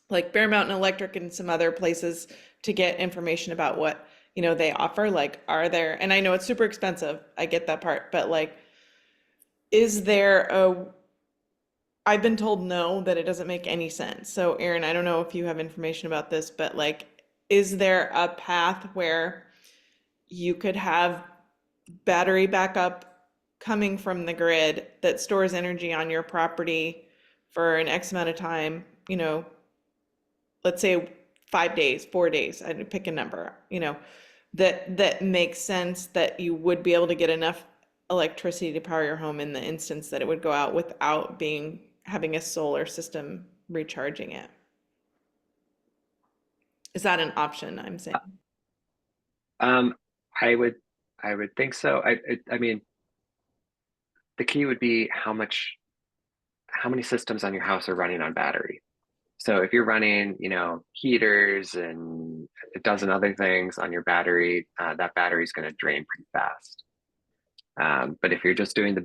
S2: like Bear Mountain Electric and some other places, to get information about what, they offer. Like, are there, and I know it's super expensive, I get that part, but like, is there I've been told no, that it doesn't make any sense. So Aaron, I don't know if you have information about this, but like, is there a path where you could have battery backup coming from the grid that stores energy on your property for an X amount of time, let's say 5 days, 4 days, I'd pick a number, that makes sense, that you would be able to get enough electricity to power your home in the instance that it would go out without having a solar system recharging it? Is that an option, I'm saying?
S3: I would think so. I mean, the key would be how many systems on your house are running on battery. So if you're running, heaters and a dozen other things on your battery, that battery is going to drain pretty fast. But if you're just doing the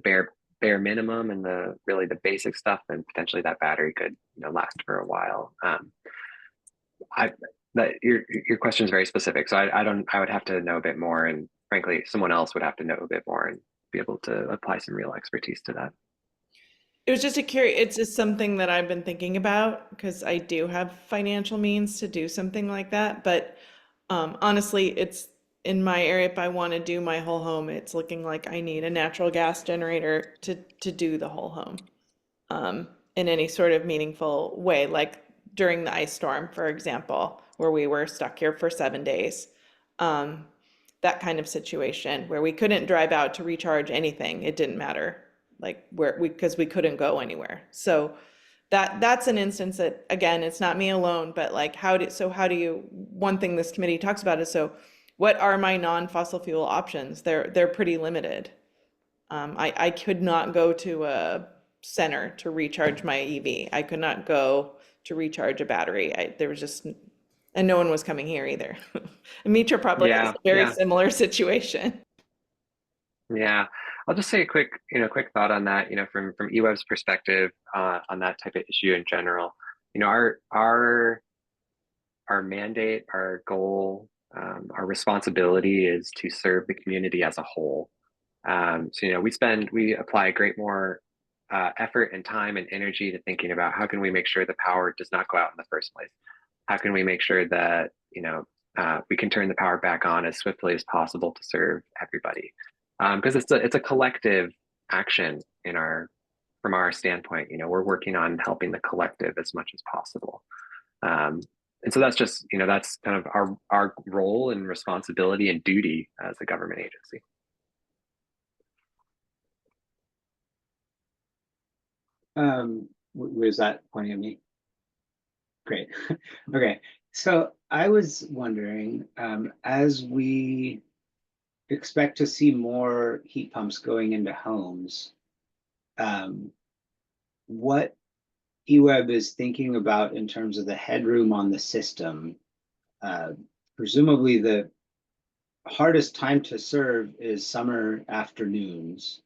S3: bare minimum and the basic stuff, then potentially that battery could, last for a while. Your question is very specific, so I would have to know a bit more, and frankly, someone else would have to know a bit more and be able to apply some real expertise to that.
S2: It was just it's just something that I've been thinking about, because I do have financial means to do something like that. But honestly, it's in my area. If I want to do my whole home, it's looking like I need a natural gas generator to do the whole home in any sort of meaningful way, like during the ice storm, for example, where we were stuck here for 7 days. That kind of situation where we couldn't drive out to recharge anything. It didn't matter, like because we couldn't go anywhere. So that's an instance that, again, it's not me alone, but like, one thing this committee talks about is, so what are my non-fossil fuel options? They're pretty limited. I could not go to a center to recharge my EV. I could not go to recharge a battery. There was just, and no one was coming here either. And Mitra probably has
S3: Yeah,
S2: a very
S3: yeah,
S2: similar situation.
S3: yeah. I'll just say a quick, quick thought on that, from eWeb's perspective, on that type of issue in general. Our mandate, our goal, our responsibility is to serve the community as a whole. So, we apply great more effort and time and energy to thinking about how can we make sure the power does not go out in the first place? How can we make sure that, we can turn the power back on as swiftly as possible to serve everybody? Because it's a collective action from our standpoint. We're working on helping the collective as much as possible. And so that's just, that's kind of our role and responsibility and duty as a government agency.
S8: Was that pointing at me? Great. Okay. So I was wondering, as we expect to see more heat pumps going into homes, what eWeb is thinking about in terms of the headroom on the system. Presumably the hardest time to serve is summer afternoons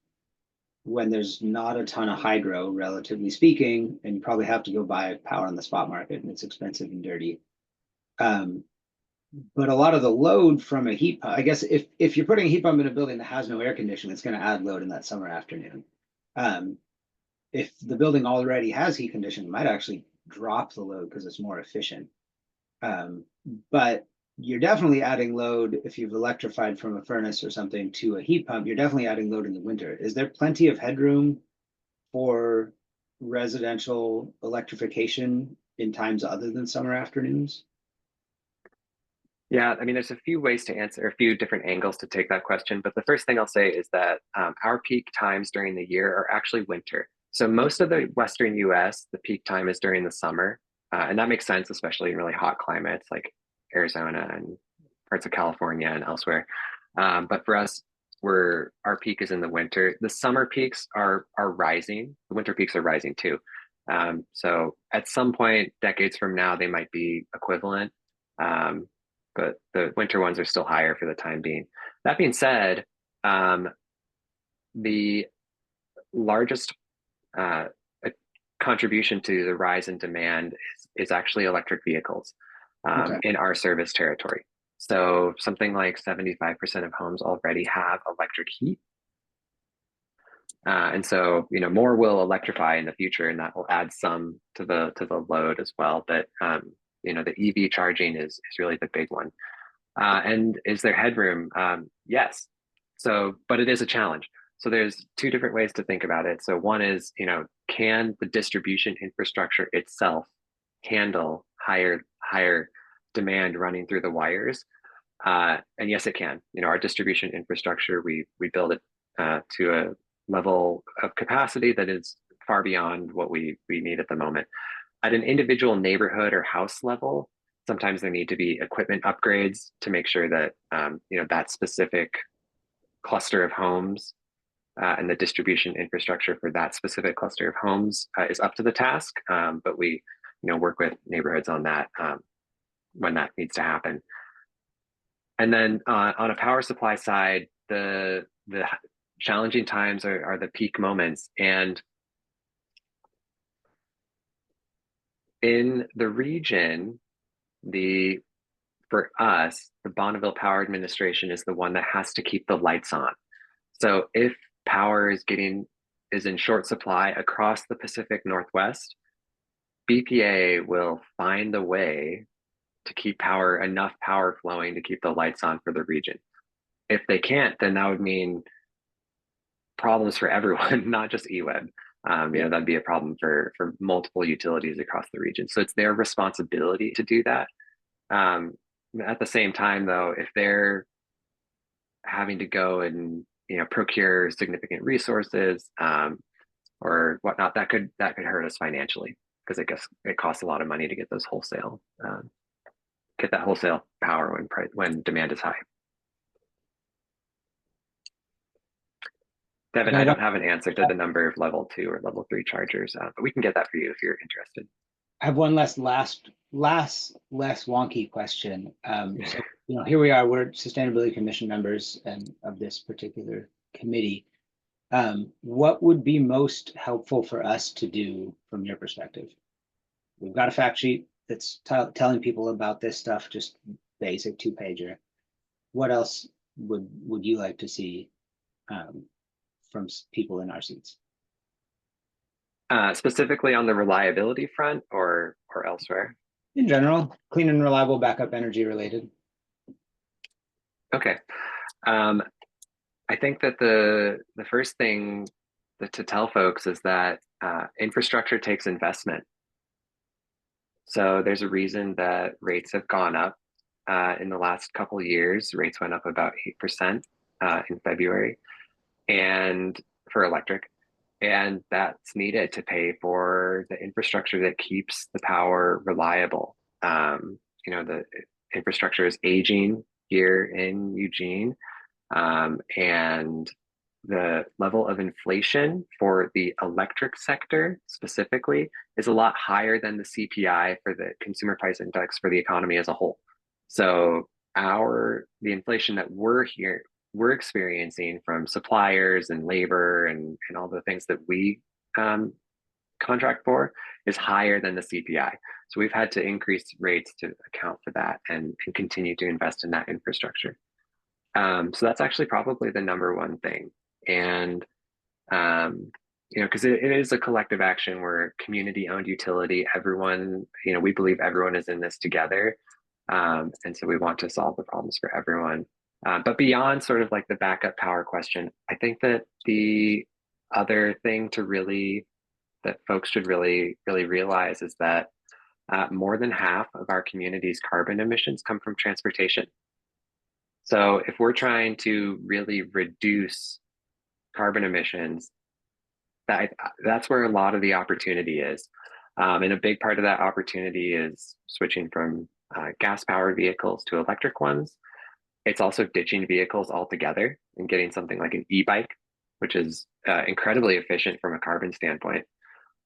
S8: when there's not a ton of hydro, relatively speaking, and you probably have to go buy power on the spot market and it's expensive and dirty. But a lot of the load from a heat pump, I guess if you're putting a heat pump in a building that has no air conditioning, it's going to add load in that summer afternoon. If the building already has heat conditioning, it might actually drop the load because it's more efficient. But you're definitely adding load if you've electrified from a furnace or something to a heat pump. You're definitely adding load in the winter. Is there plenty of headroom for residential electrification in times other than summer afternoons?
S3: Yeah, I mean, there's a few ways to answer, a few different angles to take that question. But the first thing I'll say is that our peak times during the year are actually winter. So most of the Western US, the peak time is during the summer. And that makes sense, especially in really hot climates like Arizona and parts of California and elsewhere. But for us, our peak is in the winter. The summer peaks are rising. The winter peaks are rising too. So at some point, decades from now, they might be equivalent. But the winter ones are still higher for the time being. That being said, the largest contribution to the rise in demand is actually electric vehicles in our service territory. So something like 75% of homes already have electric heat. And so, more will electrify in the future, and that will add some to the load as well. But the EV charging is really the big one. And is there headroom? Yes. So, but it is a challenge. So there's two different ways to think about it. So one is, can the distribution infrastructure itself handle higher demand running through the wires? And yes, it can. Our distribution infrastructure, we build it to a level of capacity that is far beyond what we need at the moment. At an individual neighborhood or house level, sometimes there need to be equipment upgrades to make sure that that specific cluster of homes and the distribution infrastructure for that specific cluster of homes is up to the task. But we work with neighborhoods on that when that needs to happen. And then on a power supply side, the challenging times are the peak moments. And in the region, for us, the Bonneville Power Administration is the one that has to keep the lights on. So if power is in short supply across the Pacific Northwest, BPA will find a way to keep enough power flowing to keep the lights on for the region. If they can't, then that would mean problems for everyone, not just eWeb. That'd be a problem for multiple utilities across the region. So it's their responsibility to do that. At the same time, though, if they're having to go and procure significant resources or whatnot, that could hurt us financially, because it costs a lot of money to get that wholesale power when demand is high. Devin,
S8: I
S3: I
S8: don't-
S3: don't have an answer to the number of level 2 or level 3 chargers, but we can get that for you if you're interested.
S8: I have one less wonky question. So, here we are, we're Sustainability Commission members and of this particular committee. What would be most helpful for us to do from your perspective? We've got a fact sheet that's telling people about this stuff, just basic 2-pager. What else would you like to see from people in our seats?
S3: Specifically on the reliability front or elsewhere?
S8: In general, clean and reliable backup energy related.
S3: Okay. I think that the first thing to tell folks is that infrastructure takes investment. So there's a reason that rates have gone up in the last couple of years. Rates went up about 8% in February, and for electric, and that's needed to pay for the infrastructure that keeps the power reliable. The infrastructure is aging here in Eugene, and the level of inflation for the electric sector specifically is a lot higher than the CPI for the consumer price index for the economy as a whole. So the inflation that we're experiencing from suppliers and labor and all the things that we contract for is higher than the CPI. So we've had to increase rates to account for that and continue to invest in that infrastructure. So that's actually probably the number one thing. And, because it is a collective action. We're community-owned utility. Everyone, we believe everyone is in this together. And so we want to solve the problems for everyone. But beyond sort of like the backup power question, I think that the other thing that folks should really realize is that more than half of our community's carbon emissions come from transportation. So if we're trying to really reduce carbon emissions, that's where a lot of the opportunity is. And a big part of that opportunity is switching from gas-powered vehicles to electric ones. It's also ditching vehicles altogether and getting something like an e-bike, which is incredibly efficient from a carbon standpoint.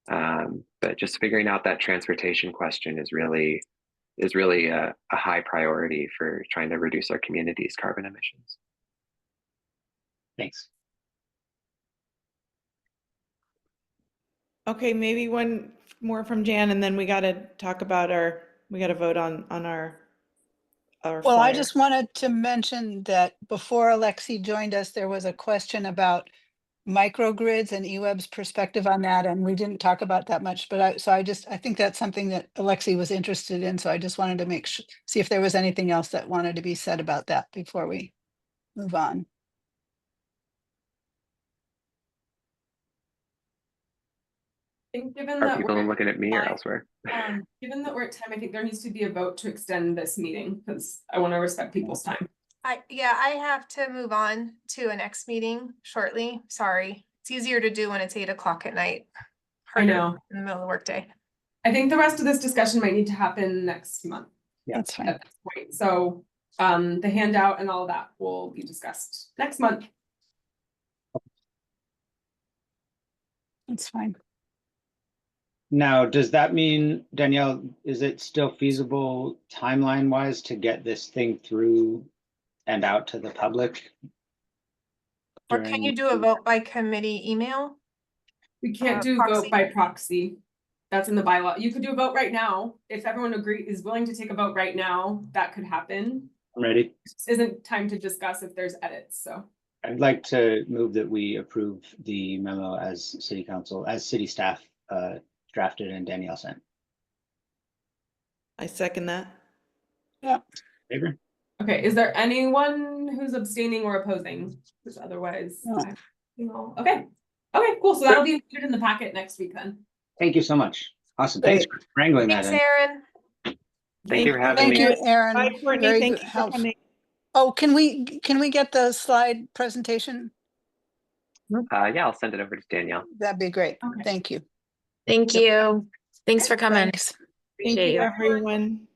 S3: But just figuring out that transportation question is really a high priority for trying to reduce our community's carbon emissions.
S8: Thanks.
S2: Okay, maybe one more from Jan, and then we got to vote on our
S5: Well, I
S2: flyer.
S5: just wanted to mention that before Alexi joined us, there was a question about microgrids and eWeb's perspective on that, and we didn't talk about that much, but I think that's something that Alexi was interested in, so I just wanted to see if there was anything else that wanted to be said about that before we move on.
S1: I think given
S3: Are
S1: that
S3: people
S1: we're
S3: looking at me or
S1: time-
S3: elsewhere?
S1: given that we're at time, I think there needs to be a vote to extend this meeting because I want to respect people's time.
S4: I have to move on to a next meeting shortly. Sorry. It's easier to do when it's 8 o'clock at night.
S1: I
S4: Harder
S1: know.
S4: in the middle of the workday.
S1: I think the rest of this discussion might need to happen next month
S8: Yeah.
S5: That's fine.
S1: at this point. So the handout and all of that will be discussed next month.
S5: That's fine.
S8: Now, does that mean, Danielle, is it still feasible timeline-wise to get this thing through and out to the public?
S4: Or can you do a
S8: during-
S4: vote by committee email?
S1: We can't do
S4: proxy.
S1: vote by proxy. That's in the bylaw. You could do a vote right now. If everyone is willing to take a vote right now, that could happen.
S8: Ready?
S1: This isn't time to discuss if there's edits, so.
S8: I'd like to move that we approve the memo as city council, as city staff drafted and Danielle sent.
S2: I second that.
S8: Favor?
S1: Okay, is there anyone who's abstaining or opposing? Because otherwise.
S5: No.
S1: Okay, cool. So that'll be included in the packet next week then.
S8: Thank you so much. Awesome. Thanks for wrangling that
S4: Thanks,
S8: in.
S4: Aaron.
S3: Thank you for having
S5: Thank
S3: me.
S5: you, Aaron.
S2: Bye, Courtney.
S5: Very
S2: Thank
S5: good
S2: you for
S5: help.
S2: coming.
S5: Oh, can we get the slide presentation?
S3: Yeah, I'll send it over to Danielle.
S5: That'd be great.
S1: Okay.
S5: Thank you.
S6: Thank you. Thanks for coming.
S5: Thanks.
S2: Thank
S6: Appreciate
S2: you,
S6: you.
S2: everyone.